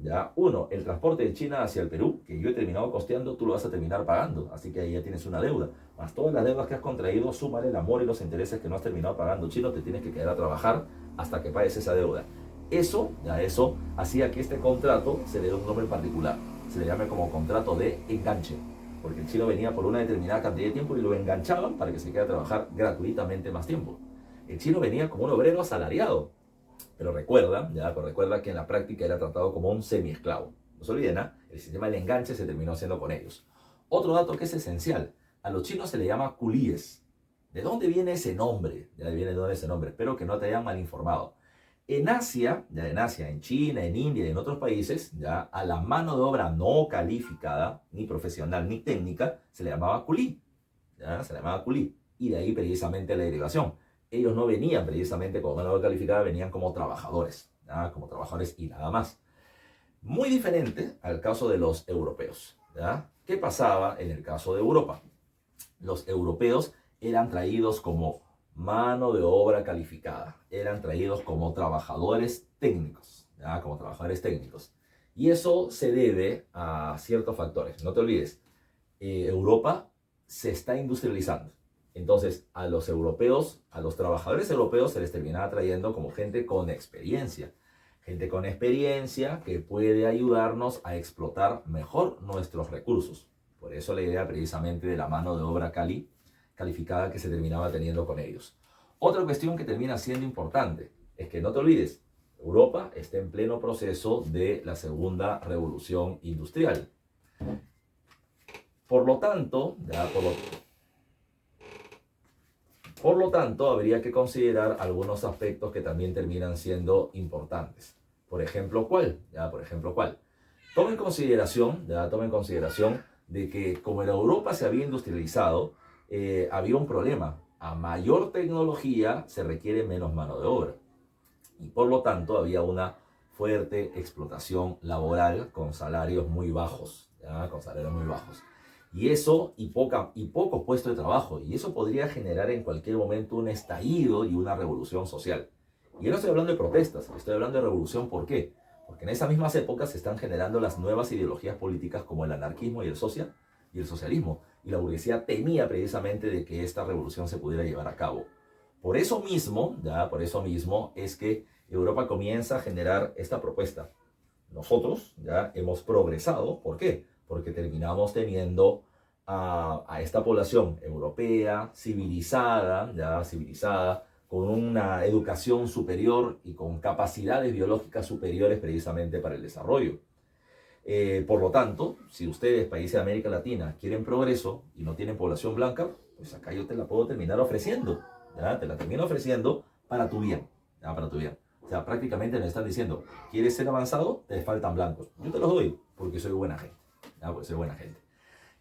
el transporte de China hacia el Perú, que yo he terminado costeando, tú lo vas a terminar pagando. Así que ahí ya tienes una deuda. Más todas las deudas que has contraído, súmale el amor y los intereses que no has terminado pagando. Chino, te tienes que quedar a trabajar hasta que pagues esa deuda. Eso hacía que este contrato se le diera un nombre particular. Se le llame como contrato de enganche. Porque el chino venía por una determinada cantidad de tiempo y lo enganchaban para que se quede a trabajar gratuitamente más tiempo. El chino venía como un obrero asalariado. Pero recuerda que en la práctica era tratado como un semiesclavo. No se olviden, el sistema del enganche se terminó haciendo con ellos. Otro dato que es esencial. A los chinos se le llama culíes. ¿De dónde viene ese nombre? Espero que no te hayan mal informado. En Asia, en China, en India y en otros países, ya a la mano de obra no calificada, ni profesional, ni técnica, se le llamaba culí, ¿ya? Se le llamaba culí. Y de ahí precisamente la derivación. Ellos no venían precisamente como mano de obra calificada, venían como trabajadores, ¿ya? Como trabajadores y nada más. Muy diferente al caso de los europeos, ¿ya? ¿Qué pasaba en el caso de Europa? Los europeos eran traídos como mano de obra calificada, eran traídos como trabajadores técnicos, ¿ya? Como trabajadores técnicos. Y eso se debe a ciertos factores. No te olvides, Europa se está industrializando. Entonces, a los europeos, a los trabajadores europeos se les terminaba trayendo como gente con experiencia. Gente con experiencia que puede ayudarnos a explotar mejor nuestros recursos. Por eso la idea precisamente de la mano de obra calificada que se terminaba teniendo con ellos. Otra cuestión que termina siendo importante es que no te olvides, Europa está en pleno proceso de la segunda revolución industrial. Por lo tanto, habría que considerar algunos aspectos que también terminan siendo importantes. Por ejemplo, ¿cuál? Toma en consideración de que como en Europa se había industrializado, había un problema. A mayor tecnología se requiere menos mano de obra. Y por lo tanto había una fuerte explotación laboral con salarios muy bajos, ¿ya? Con salarios muy bajos. Y eso, y pocos puestos de trabajo. Y eso podría generar en cualquier momento un estallido y una revolución social. Y yo no estoy hablando de protestas, estoy hablando de revolución. ¿Por qué? Porque en esas mismas épocas se están generando las nuevas ideologías políticas como el anarquismo y el socialismo. Y la burguesía temía precisamente de que esta revolución se pudiera llevar a cabo. Por eso mismo es que Europa comienza a generar esta propuesta. Nosotros ya hemos progresado. ¿Por qué? Porque terminamos teniendo a esta población europea, civilizada, con una educación superior y con capacidades biológicas superiores precisamente para el desarrollo. Por lo tanto, si ustedes, países de América Latina, quieren progreso y no tienen población blanca, pues acá yo te la puedo terminar ofreciendo, ¿ya? Te la termino ofreciendo para tu bien, ¿ya? Para tu bien. O sea, prácticamente me están diciendo, ¿quieres ser avanzado? Te faltan blancos. Yo te los doy porque soy buena gente, ¿ya? Porque soy buena gente.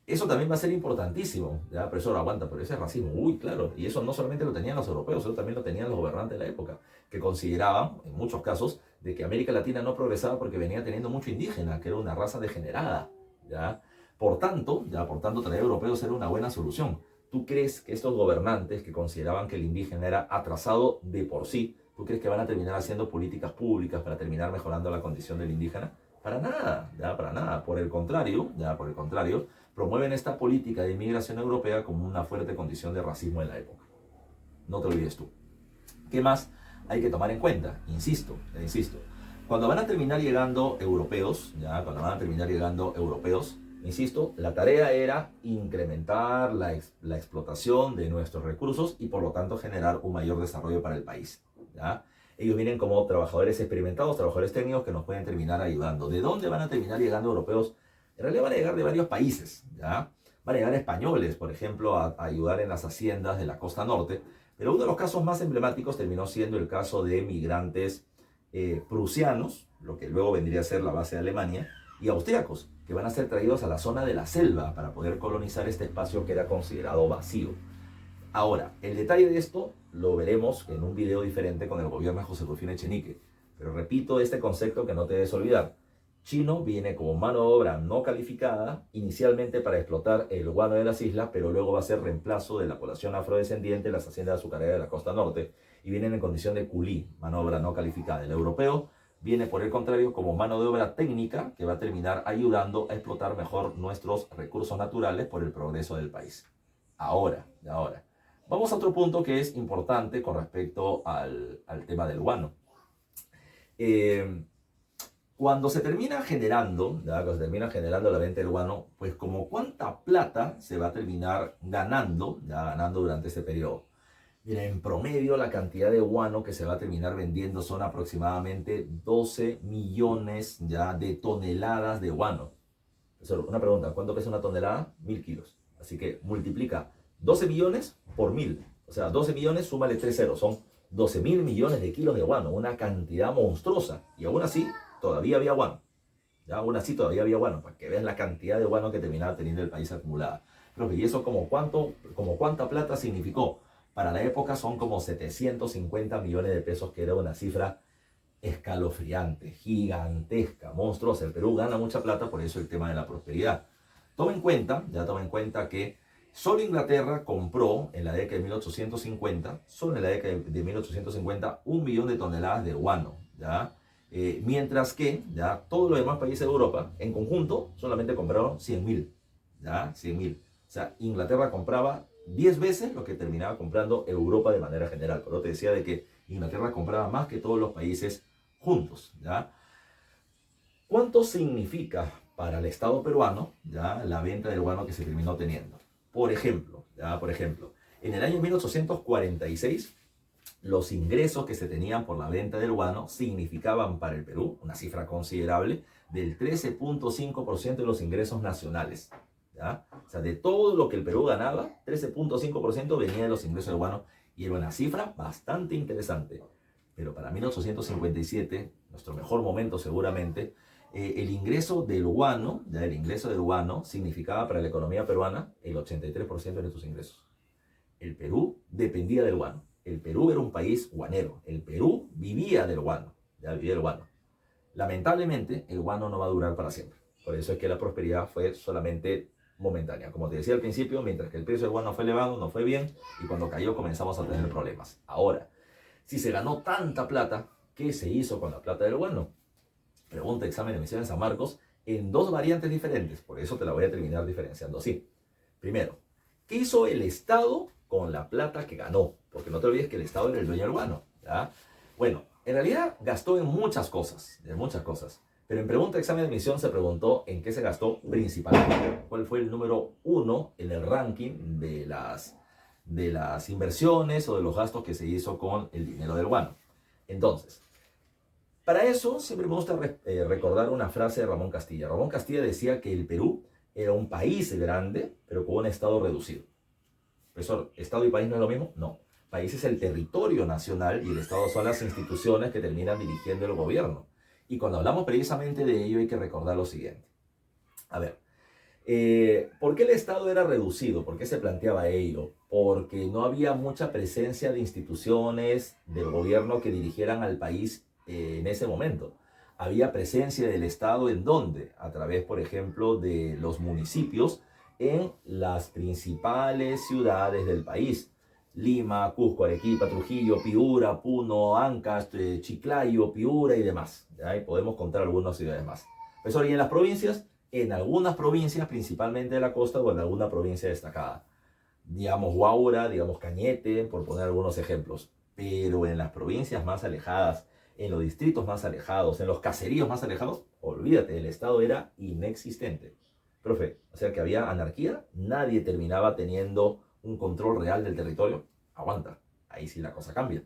Eso también va a ser importantísimo, ¿ya? Profesor, aguanta, pero ese es racismo. Uy, claro. Y eso no solamente lo tenían los europeos, eso también lo tenían los gobernantes de la época, que consideraban, en muchos casos, de que América Latina no progresaba porque venía teniendo mucho indígena, que era una raza degenerada, ¿ya? Por tanto, traer europeos era una buena solución. ¿Tú crees que estos gobernantes que consideraban que el indígena era atrasado de por sí, tú crees que van a terminar haciendo políticas públicas para terminar mejorando la condición del indígena? Para nada, ya, para nada. Por el contrario, promueven esta política de inmigración europea como una fuerte condición de racismo en la época. No te olvides tú. ¿Qué más hay que tomar en cuenta? Insisto. Cuando van a terminar llegando europeos, insisto, la tarea era incrementar la explotación de nuestros recursos y por lo tanto generar un mayor desarrollo para el país, ¿ya? Ellos vienen como trabajadores experimentados, trabajadores técnicos que nos pueden terminar ayudando. ¿De dónde van a terminar llegando europeos? En realidad van a llegar de varios países, ¿ya? Van a llegar españoles, por ejemplo, a ayudar en las haciendas de la costa norte. Pero uno de los casos más emblemáticos terminó siendo el caso de migrantes prusianos, lo que luego vendría a ser la base de Alemania, y austríacos, que van a ser traídos a la zona de la selva para poder colonizar este espacio que era considerado vacío. Ahora, el detalle de esto lo veremos en un video diferente con el gobierno de José Rufino Echenique. Pero repito este concepto que no te debes olvidar. Chino viene como mano de obra no calificada, inicialmente para explotar el guano de las islas, pero luego va a ser reemplazo de la población afrodescendiente en las haciendas azucareras de la costa norte, y vienen en condición de culí, mano de obra no calificada. El europeo viene, por el contrario, como mano de obra técnica, que va a terminar ayudando a explotar mejor nuestros recursos naturales por el progreso del país. Ahora, vamos a otro punto que es importante con respecto al tema del guano. Cuando se termina generando, la venta del guano, pues como cuánta plata se va a terminar ganando durante este periodo. Mira, en promedio la cantidad de guano que se va a terminar vendiendo son aproximadamente 12 millones de toneladas de guano. Una pregunta, ¿cuánto pesa una tonelada? 1000 kilos. Así que multiplica 12 millones por 1000. O sea, 12 millones, súmale 3 ceros, son 12.000 millones de kilos de guano, una cantidad monstruosa. Y aún así, todavía había guano. ¿Ya? Aún así, todavía había guano, para que veas la cantidad de guano que terminaba teniendo el país acumulada. Profe, ¿y eso como cuánta plata significó? Para la época son como 750 millones de pesos, que era una cifra escalofriante, gigantesca, monstruosa. El Perú gana mucha plata, por eso el tema de la prosperidad. Toma en cuenta que solo Inglaterra compró en la década de 1850, solo en la década de 1850, 1 millón de toneladas de guano, ¿ya? Mientras que ya todos los demás países de Europa, en conjunto, solamente compraron 100.000, ¿ya? 100.000. O sea, Inglaterra compraba 10 veces lo que terminaba comprando Europa de manera general. Por eso te decía de que Inglaterra compraba más que todos los países juntos, ¿ya? ¿Cuánto significa para el Estado peruano, ya, la venta del guano que se terminó teniendo? Por ejemplo, en el año 1846, los ingresos que se tenían por la venta del guano significaban para el Perú una cifra considerable del 13.5% de los ingresos nacionales, ¿ya? O sea, de todo lo que el Perú ganaba, 13.5% venía de los ingresos del guano, y era una cifra bastante interesante. Pero para 1857, nuestro mejor momento seguramente, el ingreso del guano, ya el ingreso del guano significaba para la economía peruana el 83% de nuestros ingresos. El Perú dependía del guano. El Perú era un país guanero. El Perú vivía del guano. Ya vivía del guano. Lamentablemente, el guano no va a durar para siempre. Por eso es que la prosperidad fue solamente momentánea. Como te decía al principio, mientras que el precio del guano fue elevado, no fue bien, y cuando cayó comenzamos a tener problemas. Ahora, si se ganó tanta plata, ¿qué se hizo con la plata del guano? Pregunta examen de admisión en San Marcos en dos variantes diferentes. Por eso te la voy a terminar diferenciando así. Primero, ¿qué hizo el Estado con la plata que ganó? Porque no te olvides que el Estado era el dueño del guano, ¿ya? Bueno, en realidad gastó en muchas cosas, Pero en pregunta examen de admisión se preguntó en qué se gastó principalmente. ¿Cuál fue el número 1 en el ranking de las inversiones o de los gastos que se hizo con el dinero del guano? Entonces, para eso siempre me gusta recordar una frase de Ramón Castilla. Ramón Castilla decía que el Perú era un país grande, pero con un Estado reducido. Profesor, ¿Estado y país no es lo mismo? No. País es el territorio nacional y el Estado son las instituciones que terminan dirigiendo el gobierno. Y cuando hablamos precisamente de ello hay que recordar lo siguiente. A ver, ¿por qué el Estado era reducido? ¿Por qué se planteaba ello? Porque no había mucha presencia de instituciones del gobierno que dirigieran al país en ese momento. Había presencia del Estado ¿en dónde? A través, por ejemplo, de los municipios en las principales ciudades del país. Lima, Cusco, Arequipa, Trujillo, Piura, Puno, Ancash, Chiclayo, Piura y demás. ¿Ya? Y podemos contar algunas ciudades más. Profesor, ¿y en las provincias? En algunas provincias, principalmente de la costa o en alguna provincia destacada. Digamos Huaura, digamos Cañete, por poner algunos ejemplos. Pero en las provincias más alejadas, en los distritos más alejados, en los caseríos más alejados, olvídate, el Estado era inexistente. Profe, o sea que había anarquía, nadie terminaba teniendo un control real del territorio. Aguanta, ahí sí la cosa cambia.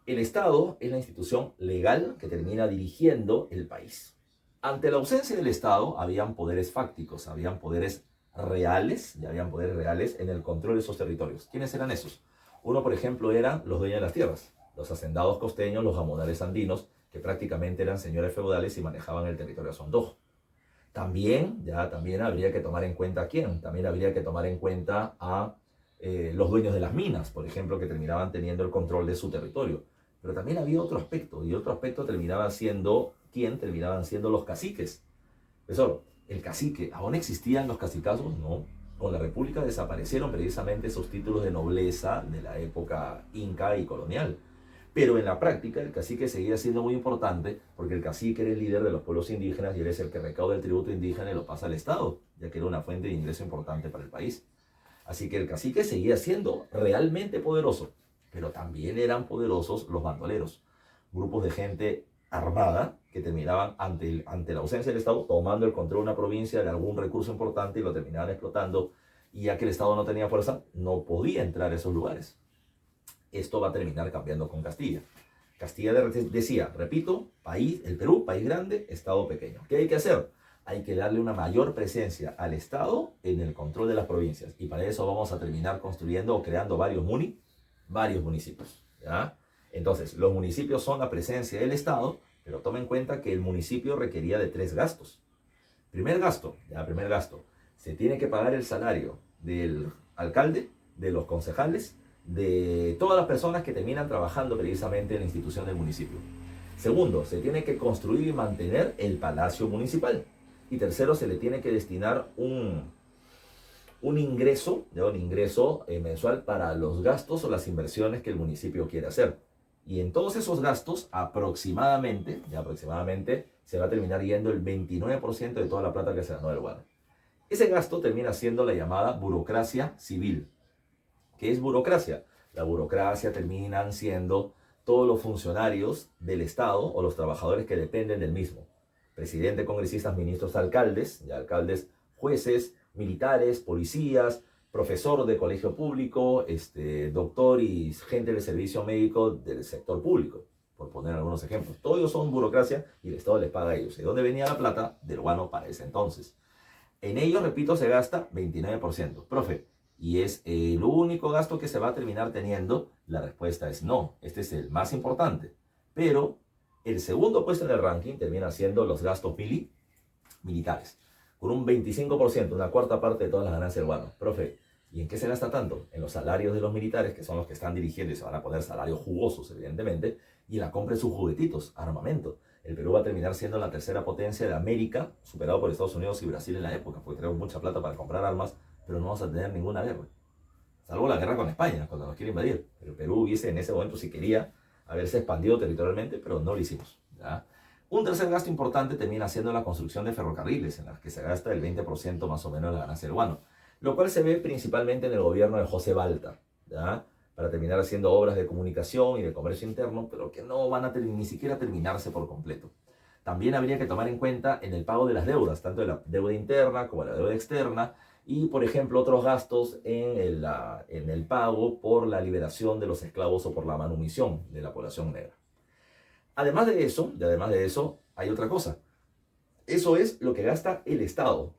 El Estado es la institución legal que termina dirigiendo el país. Ante la ausencia del Estado, habían poderes fácticos, habían poderes reales, y habían poderes reales en el control de esos territorios. ¿Quiénes eran esos? Uno, por ejemplo, eran los dueños de las tierras, los hacendados costeños, los gamonales andinos, que prácticamente eran señores feudales y manejaban el territorio sondojo. También habría que tomar en cuenta a quién. También habría que tomar en cuenta a los dueños de las minas, por ejemplo, que terminaban teniendo el control de su territorio. Pero también había otro aspecto, y otro aspecto terminaba siendo, ¿quién? Terminaban siendo los caciques. Profesor, el cacique, ¿aún existían los cacicazgos? No. Con la República desaparecieron precisamente esos títulos de nobleza de la época inca y colonial. Pero en la práctica el cacique seguía siendo muy importante porque el cacique era el líder de los pueblos indígenas y eres el que recauda el tributo indígena y lo pasa al Estado, ya que era una fuente de ingreso importante para el país. Así que el cacique seguía siendo realmente poderoso, pero también eran poderosos los bandoleros, grupos de gente armada que terminaban ante la ausencia del Estado tomando el control de una provincia, de algún recurso importante y lo terminaban explotando, y ya que el Estado no tenía fuerza, no podía entrar a esos lugares. Esto va a terminar cambiando con Castilla. Castilla decía, repito, el Perú, país grande, Estado pequeño. ¿Qué hay que hacer? Hay que darle una mayor presencia al Estado en el control de las provincias. Y para eso vamos a terminar construyendo o creando varios municipios. ¿ya? Entonces, los municipios son la presencia del Estado, pero toma en cuenta que el municipio requería de 3 gastos. Primer gasto, se tiene que pagar el salario del alcalde, de los concejales, de todas las personas que terminan trabajando precisamente en la institución del municipio. Segundo, se tiene que construir y mantener el palacio municipal. Y tercero, se le tiene que destinar un ingreso, mensual para los gastos o las inversiones que el municipio quiere hacer. Y en todos esos gastos, aproximadamente, se va a terminar yendo el 29% de toda la plata que se ganó del Guano. Ese gasto termina siendo la llamada burocracia civil. ¿Qué es burocracia? La burocracia terminan siendo todos los funcionarios del Estado o los trabajadores que dependen del mismo. Presidente, congresistas, ministros, alcaldes, jueces, militares, policías, profesor de colegio público, doctor y gente de servicio médico del sector público, por poner algunos ejemplos. Todos ellos son burocracia y el Estado les paga a ellos. ¿De dónde venía la plata? Del guano para ese entonces. En ellos, repito, se gasta 29%. Profe, ¿y es el único gasto que se va a terminar teniendo? La respuesta es no. Este es el más importante. Pero el segundo puesto en el ranking termina siendo los gastos militares, con un 25%, una cuarta parte de todas las ganancias del guano. Profe, ¿y en qué se gasta tanto? En los salarios de los militares, que son los que están dirigiendo y se van a poner salarios jugosos, evidentemente, y en la compra de sus juguetitos, armamento. El Perú va a terminar siendo la tercera potencia de América, superado por Estados Unidos y Brasil en la época, porque tenemos mucha plata para comprar armas, pero no vamos a tener ninguna guerra. Salvo la guerra con España, cuando nos quiere invadir. Pero el Perú hubiese en ese momento, si quería, haberse expandido territorialmente, pero no lo hicimos, ¿ya? Un tercer gasto importante termina siendo la construcción de ferrocarriles, en las que se gasta el 20% más o menos de la ganancia del guano, lo cual se ve principalmente en el gobierno de José Balta, ¿ya? Para terminar haciendo obras de comunicación y de comercio interno, pero que no van a ni siquiera terminarse por completo. También habría que tomar en cuenta en el pago de las deudas, tanto de la deuda interna como de la deuda externa, y por ejemplo otros gastos en el pago por la liberación de los esclavos o por la manumisión de la población negra. Además de eso, hay otra cosa. Eso es lo que gasta el Estado.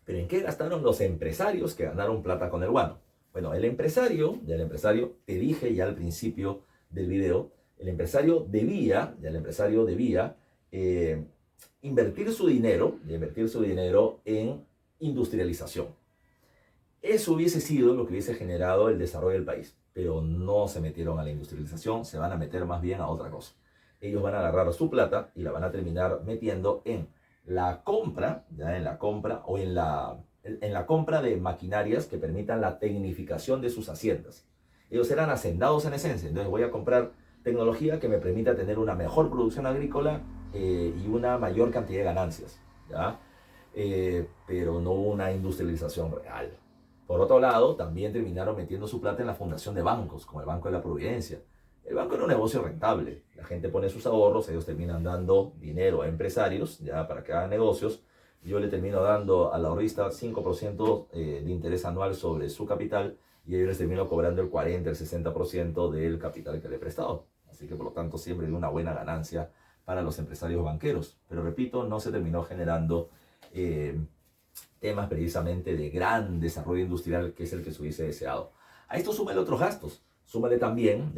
¿Pero en qué gastaron los empresarios que ganaron plata con el guano? Bueno, el empresario, te dije ya al principio del video, el empresario debía invertir su dinero en industrialización. Eso hubiese sido lo que hubiese generado el desarrollo del país, pero no se metieron a la industrialización, se van a meter más bien a otra cosa. Ellos van a agarrar su plata y la van a terminar metiendo en la compra, en la compra de maquinarias que permitan la tecnificación de sus haciendas. Ellos eran hacendados en esencia, entonces voy a comprar tecnología que me permita tener una mejor producción agrícola y una mayor cantidad de ganancias, ¿ya? Pero no una industrialización real. Por otro lado, también terminaron metiendo su plata en la fundación de bancos, como el Banco de la Providencia. El banco era un negocio rentable. La gente pone sus ahorros, ellos terminan dando dinero a empresarios ya para que hagan negocios. Yo le termino dando al ahorrista 5% de interés anual sobre su capital y ellos les termino cobrando el 40, el 60% del capital que le he prestado. Así que por lo tanto siempre hay una buena ganancia para los empresarios banqueros. Pero repito, no se terminó generando temas precisamente de gran desarrollo industrial, que es el que se hubiese deseado. A esto súmale otros gastos. Súmale también,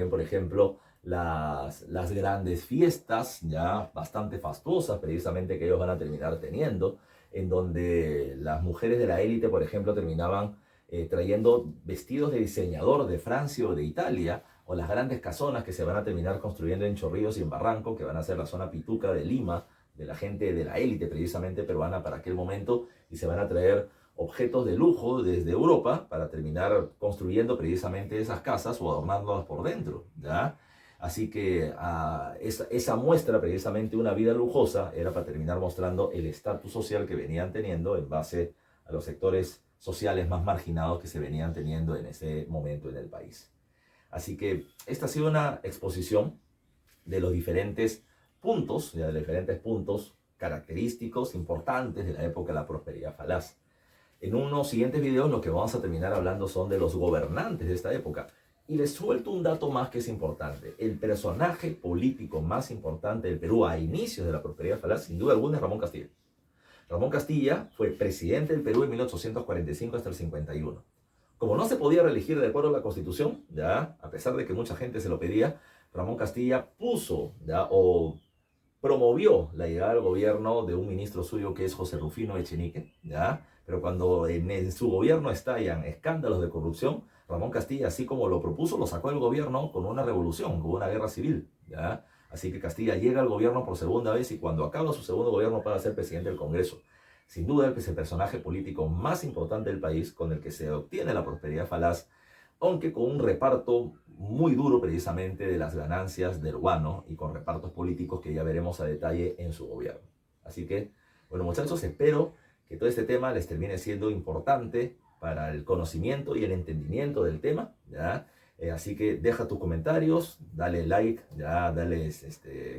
por ejemplo, las grandes fiestas, ya bastante fastuosas, precisamente, que ellos van a terminar teniendo, en donde las mujeres de la élite, por ejemplo, terminaban trayendo vestidos de diseñador de Francia o de Italia, o las grandes casonas que se van a terminar construyendo en Chorrillos y en Barranco, que van a ser la zona pituca de Lima, de la gente de la élite precisamente peruana para aquel momento, y se van a traer objetos de lujo desde Europa para terminar construyendo precisamente esas casas o adornándolas por dentro, ¿ya? Así que esa muestra precisamente una vida lujosa era para terminar mostrando el estatus social que venían teniendo en base a los sectores sociales más marginados que se venían teniendo en ese momento en el país. Así que esta ha sido una exposición de los diferentes puntos, característicos importantes de la época de la prosperidad falaz. En unos siguientes videos lo que vamos a terminar hablando son de los gobernantes de esta época. Y les suelto un dato más que es importante. El personaje político más importante del Perú a inicios de la prosperidad falaz, sin duda alguna, es Ramón Castilla. Ramón Castilla fue presidente del Perú en 1845 hasta el 51. Como no se podía reelegir de acuerdo a la Constitución, ¿ya? A pesar de que mucha gente se lo pedía, Ramón Castilla puso, ¿ya? O promovió la llegada al gobierno de un ministro suyo que es José Rufino Echenique, ¿ya? Pero cuando en su gobierno estallan escándalos de corrupción, Ramón Castilla, así como lo propuso, lo sacó del gobierno con una revolución, con una guerra civil, ¿ya? Así que Castilla llega al gobierno por segunda vez y cuando acaba su segundo gobierno para ser presidente del Congreso. Sin duda, que es el personaje político más importante del país, con el que se obtiene la prosperidad falaz, aunque con un reparto muy duro precisamente de las ganancias del guano y con repartos políticos que ya veremos a detalle en su gobierno. Así que, bueno muchachos, espero que todo este tema les termine siendo importante para el conocimiento y el entendimiento del tema, ¿ya? Así que deja tus comentarios, dale like, ya, dale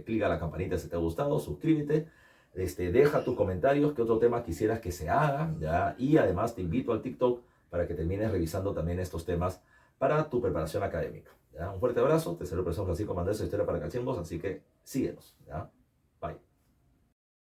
clic a la campanita si te ha gustado, suscríbete, deja tus comentarios, qué otro tema quisieras que se haga, ¿ya? Y además te invito al TikTok para que termines revisando también estos temas para tu preparación académica, ¿ya? Un fuerte abrazo, te saludo el profesor Francisco Mandeso de Historia para Cachimbos, así que síguenos, ¿ya?